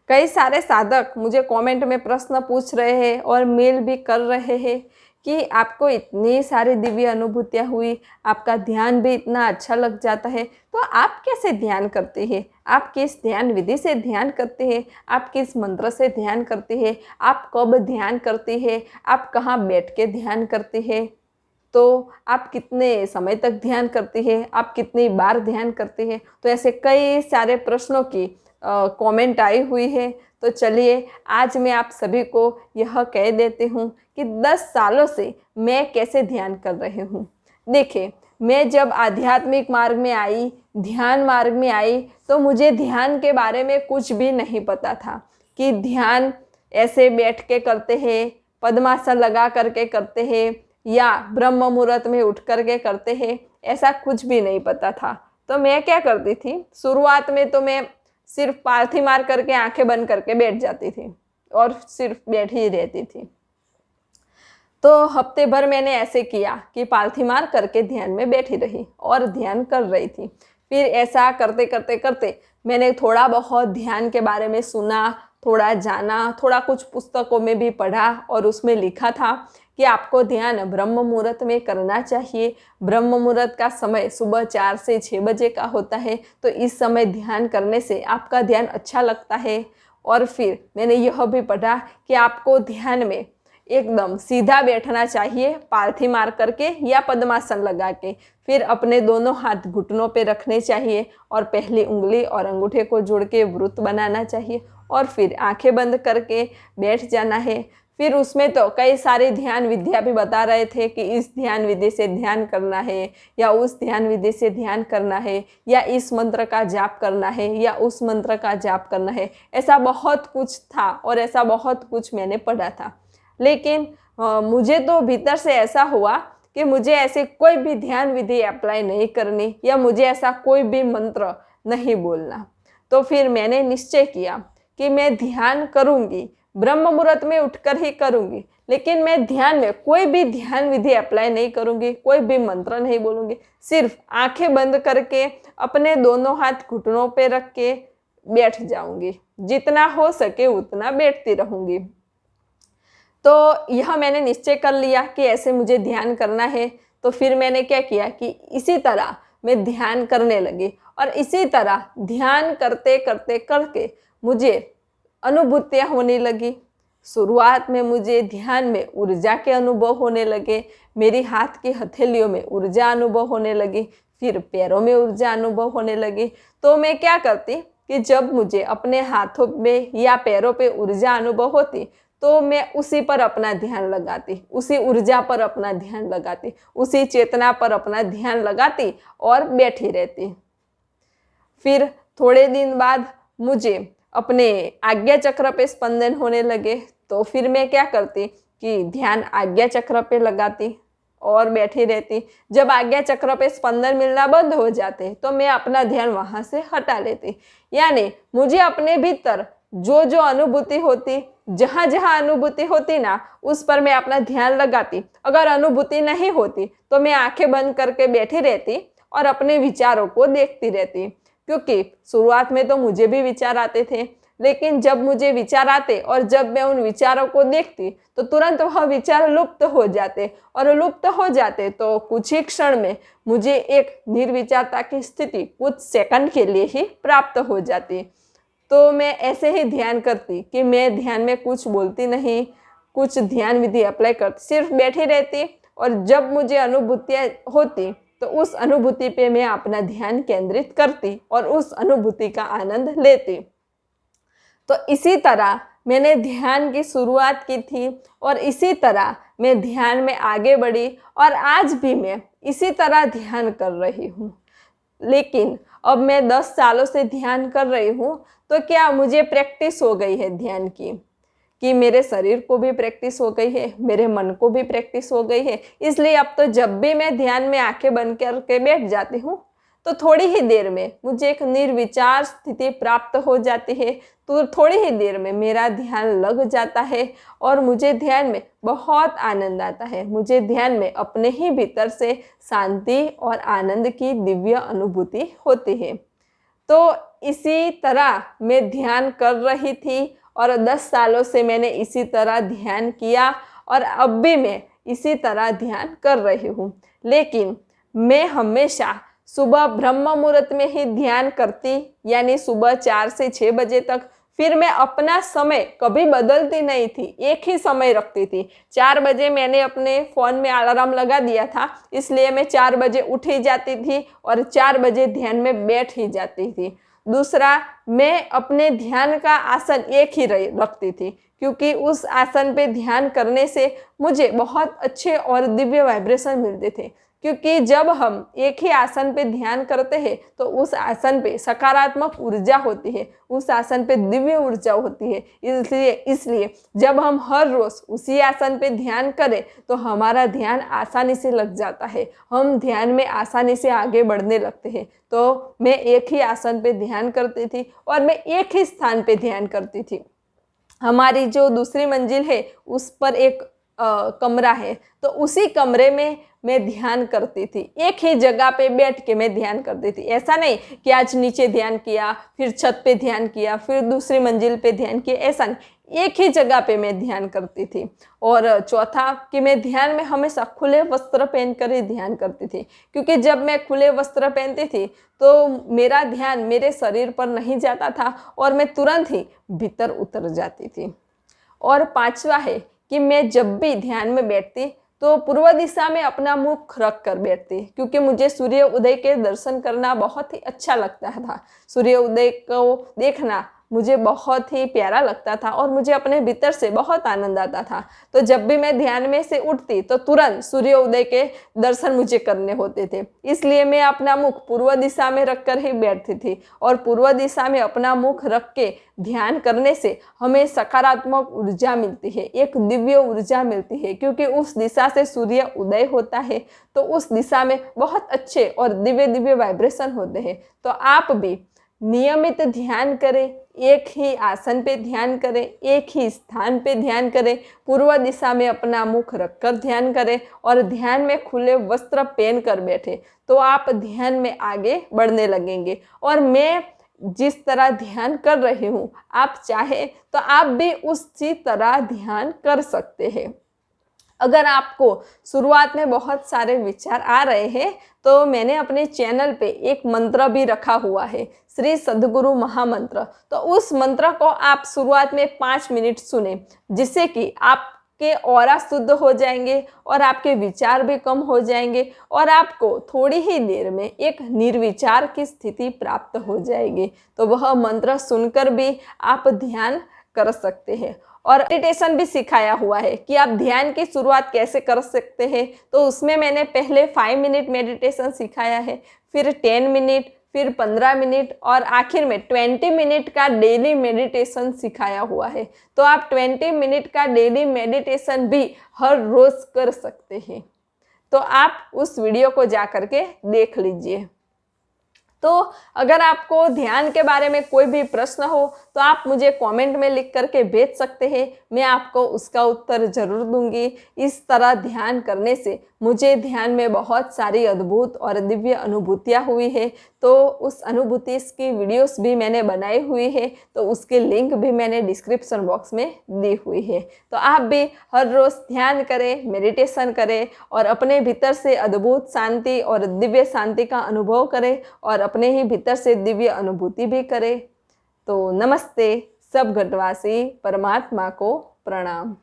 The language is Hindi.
कई सारे साधक मुझे कमेंट में प्रश्न पूछ रहे हैं और मेल भी कर रहे हैं कि आपको इतनी सारी दिव्य अनुभूतियाँ हुई, आपका ध्यान भी इतना अच्छा लग जाता है, तो आप कैसे ध्यान करते हैं? आप किस ध्यान विधि से ध्यान करते हैं? आप किस मंत्र से ध्यान करते हैं? आप कब ध्यान करते हैं? आप कहाँ बैठ के ध्यान करते हैं? तो आप कितने समय तक ध्यान करते हैं? आप कितनी बार ध्यान करते हैं? तो ऐसे कई सारे प्रश्नों की कमेंट आई हुई है। तो चलिए आज मैं आप सभी को यह कह देती हूँ कि 10 सालों से मैं कैसे ध्यान कर रही हूँ। देखिए, मैं जब आध्यात्मिक मार्ग में आई, ध्यान मार्ग में आई, तो मुझे ध्यान के बारे में कुछ भी नहीं पता था कि ध्यान ऐसे बैठ के करते हैं, पद्मासन लगा करके करते हैं या ब्रह्म मुहूर्त में उठ करके करते हैं, ऐसा कुछ भी नहीं पता था। तो मैं क्या करती थी, शुरुआत में तो मैं सिर्फ पालथी मार करके आंखें बंद करके बैठ जाती थी और सिर्फ बैठी ही रहती थी। तो हफ्ते भर मैंने ऐसे किया कि पालथी मार करके ध्यान में बैठी रही और ध्यान कर रही थी। फिर ऐसा करते करते करते मैंने थोड़ा बहुत ध्यान के बारे में सुना, थोड़ा जाना, थोड़ा कुछ पुस्तकों में भी पढ़ा और उसमें लिखा था कि आपको ध्यान ब्रह्म मुहूर्त में करना चाहिए। ब्रह्म मुहूर्त का समय सुबह 4 से 6 बजे का होता है, तो इस समय ध्यान करने से आपका ध्यान अच्छा लगता है। और फिर मैंने यह भी पढ़ा कि आपको ध्यान में एकदम सीधा बैठना चाहिए, पालथी मार करके या पद्मासन लगा के। फिर अपने दोनों हाथ घुटनों पे रखने चाहिए और पहली उंगली और अंगूठे को जोड़ के वृत्त बनाना चाहिए और फिर आंखें बंद करके बैठ जाना है। फिर उसमें तो कई सारी ध्यान विधियाँ भी बता रहे थे कि इस ध्यान विधि से ध्यान करना है या उस ध्यान विधि से ध्यान करना है या इस मंत्र का जाप करना है या उस मंत्र का जाप करना है। ऐसा बहुत कुछ था और ऐसा बहुत कुछ मैंने पढ़ा था। लेकिन मुझे तो भीतर से ऐसा हुआ कि मुझे ऐसे कोई भी ध्यान विधि अप्लाई नहीं करनी या मुझे ऐसा कोई भी मंत्र नहीं बोलना। तो फिर मैंने निश्चय किया कि मैं ध्यान करूँगी, ब्रह्म मुहूर्त में उठकर ही करूँगी, लेकिन मैं ध्यान में कोई भी ध्यान विधि अप्लाई नहीं करूँगी, कोई भी मंत्र नहीं बोलूँगी। सिर्फ आंखें बंद करके अपने दोनों हाथ घुटनों पे रख के बैठ जाऊँगी, जितना हो सके उतना बैठती रहूँगी। तो यह मैंने निश्चय कर लिया कि ऐसे मुझे ध्यान करना है। तो फिर मैंने क्या किया कि इसी तरह मैं ध्यान करने लगी और इसी तरह ध्यान करते करते करके मुझे अनुभूतियाँ होने लगी। शुरुआत में मुझे ध्यान में ऊर्जा के अनुभव होने लगे, मेरी हाथ की हथेलियों में ऊर्जा अनुभव होने लगी, फिर पैरों में ऊर्जा अनुभव होने लगी। तो मैं क्या करती कि जब मुझे अपने हाथों में या पैरों पे ऊर्जा अनुभव होती तो मैं उसी पर अपना ध्यान लगाती, उसी ऊर्जा पर अपना ध्यान लगाती, उसी चेतना पर अपना ध्यान लगाती और बैठी रहती। फिर थोड़े दिन बाद मुझे अपने आज्ञा चक्र पे स्पंदन होने लगे। तो फिर मैं क्या करती कि ध्यान आज्ञा चक्र पे लगाती और बैठी रहती। जब आज्ञा चक्र पे स्पंदन मिलना बंद हो जाते तो मैं अपना ध्यान वहाँ से हटा लेती। यानी मुझे अपने भीतर जो जो अनुभूति होती, जहाँ जहाँ अनुभूति होती ना, उस पर मैं अपना ध्यान लगाती। अगर अनुभूति नहीं होती तो मैं आंखें बंद करके बैठी रहती और अपने विचारों को देखती रहती। क्योंकि शुरुआत में तो मुझे भी विचार आते थे, लेकिन जब मुझे विचार आते और जब मैं उन विचारों को देखती तो तुरंत वह विचार लुप्त हो जाते और लुप्त हो जाते तो कुछ ही क्षण में मुझे एक निर्विचारता की स्थिति कुछ सेकंड के लिए ही प्राप्त हो जाती। तो मैं ऐसे ही ध्यान करती कि मैं ध्यान में कुछ बोलती नहीं, कुछ ध्यान विधि अप्लाई करती, सिर्फ बैठी रहती और जब मुझे अनुभूतियाँ होती तो उस अनुभूति पे मैं अपना ध्यान केंद्रित करती और उस अनुभूति का आनंद लेती। तो इसी तरह मैंने ध्यान की शुरुआत की थी और इसी तरह मैं ध्यान में आगे बढ़ी और आज भी मैं इसी तरह ध्यान कर रही हूँ। लेकिन अब मैं 10 सालों से ध्यान कर रही हूँ तो क्या मुझे प्रैक्टिस हो गई है ध्यान की, कि मेरे शरीर को भी प्रैक्टिस हो गई है, मेरे मन को भी प्रैक्टिस हो गई है। इसलिए अब तो जब भी मैं ध्यान में आंखें बंद करके बैठ जाती हूँ तो थोड़ी ही देर में मुझे एक निर्विचार स्थिति प्राप्त हो जाती है। तो थोड़ी ही देर में मेरा ध्यान लग जाता है और मुझे ध्यान में बहुत आनंद आता है। मुझे ध्यान में अपने ही भीतर से शांति और आनंद की दिव्य अनुभूति होती है। तो इसी तरह मैं ध्यान कर रही थी और 10 सालों से मैंने इसी तरह ध्यान किया और अब भी मैं इसी तरह ध्यान कर रही हूँ। लेकिन मैं हमेशा सुबह ब्रह्म मुहूर्त में ही ध्यान करती, यानी सुबह 4 से 6 बजे तक। फिर मैं अपना समय कभी बदलती नहीं थी, एक ही समय रखती थी। 4 बजे मैंने अपने फ़ोन में अलार्म लगा दिया था, इसलिए मैं 4 बजे उठ ही जाती थी और 4 बजे ध्यान में बैठ ही जाती थी। दूसरा, मैं अपने ध्यान का आसन एक ही रखती थी, क्योंकि उस आसन पे ध्यान करने से मुझे बहुत अच्छे और दिव्य वाइब्रेशन मिलते थे। क्योंकि जब हम एक ही आसन पे ध्यान करते हैं तो उस आसन पे सकारात्मक ऊर्जा होती है, उस आसन पे दिव्य ऊर्जा होती है। इसलिए जब हम हर रोज़ उसी आसन पे ध्यान करें तो हमारा ध्यान आसानी से लग जाता है, हम ध्यान में आसानी से आगे बढ़ने लगते हैं। तो मैं एक ही आसन पे ध्यान करती थी और मैं एक ही स्थान पे ध्यान करती थी। हमारी जो दूसरी मंजिल है उस पर एक कमरा है, तो उसी कमरे में मैं ध्यान करती थी। एक ही जगह पे बैठ के मैं ध्यान करती थी। ऐसा नहीं कि आज नीचे ध्यान किया, फिर छत पे ध्यान किया, फिर दूसरी मंजिल पे ध्यान किया, ऐसा नहीं, एक ही जगह पे मैं ध्यान करती थी। और चौथा कि मैं ध्यान में हमेशा खुले वस्त्र पहन कर ही ध्यान करती थी, क्योंकि जब मैं खुले वस्त्र पहनती थी तो मेरा ध्यान मेरे शरीर पर नहीं जाता था और मैं तुरंत ही भीतर उतर जाती थी। और पांचवा है कि मैं जब भी ध्यान में बैठती तो पूर्व दिशा में अपना मुख रख कर बैठती, क्योंकि मुझे सूर्य उदय के दर्शन करना बहुत ही अच्छा लगता था। सूर्य उदय को देखना मुझे बहुत ही प्यारा लगता था और मुझे अपने भीतर से बहुत आनंद आता था। तो जब भी मैं ध्यान में से उठती तो तुरंत सूर्य उदय के दर्शन मुझे करने होते थे, इसलिए मैं अपना मुख पूर्व दिशा में रख कर ही बैठती थी। और पूर्व दिशा में अपना मुख रख के ध्यान करने से हमें सकारात्मक ऊर्जा मिलती है, एक दिव्य ऊर्जा मिलती है, क्योंकि उस दिशा से सूर्य उदय होता है तो उस दिशा में बहुत अच्छे और दिव्य दिव्य वाइब्रेशन होते हैं। तो आप भी नियमित ध्यान करें, एक ही आसन पे ध्यान करें, एक ही स्थान पे ध्यान करें, पूर्व दिशा में अपना मुख रखकर ध्यान करें और ध्यान में खुले वस्त्र पहन कर बैठे, तो आप ध्यान में आगे बढ़ने लगेंगे। और मैं जिस तरह ध्यान कर रही हूँ, आप चाहे तो आप भी उसी तरह ध्यान कर सकते हैं। अगर आपको शुरुआत में बहुत सारे विचार आ रहे हैं तो मैंने अपने चैनल पे एक मंत्र भी रखा हुआ है, श्री सद्गुरु महामंत्र। तो उस मंत्र को आप शुरुआत में 5 मिनट सुने, जिससे कि आपके ऑरा शुद्ध हो जाएंगे और आपके विचार भी कम हो जाएंगे और आपको थोड़ी ही देर में एक निर्विचार की स्थिति प्राप्त हो जाएगी। तो वह मंत्र सुनकर भी आप ध्यान कर सकते हैं। और मेडिटेशन भी सिखाया हुआ है कि आप ध्यान की शुरुआत कैसे कर सकते हैं। तो उसमें मैंने पहले 5 मिनट मेडिटेशन सिखाया है, फिर 10 मिनट, फिर 15 मिनट और आखिर में 20 मिनट का डेली मेडिटेशन सिखाया हुआ है। तो आप 20 मिनट का डेली मेडिटेशन भी हर रोज़ कर सकते हैं। तो आप उस वीडियो को जा कर के देख लीजिए। तो अगर आपको ध्यान के बारे में कोई भी प्रश्न हो तो आप मुझे कमेंट में लिख करके भेज सकते हैं, मैं आपको उसका उत्तर ज़रूर दूंगी। इस तरह ध्यान करने से मुझे ध्यान में बहुत सारी अद्भुत और दिव्य अनुभूतियाँ हुई है। तो उस अनुभूति की वीडियोस भी मैंने बनाई हुई है, तो उसके लिंक भी मैंने डिस्क्रिप्शन बॉक्स में दी हुई है। तो आप भी हर रोज़ ध्यान करें, मेडिटेशन करें और अपने भीतर से अद्भुत शांति और दिव्य शांति का अनुभव करें और अपने ही भीतर से दिव्य अनुभूति भी करें। तो नमस्ते, सब घटवासी परमात्मा को प्रणाम।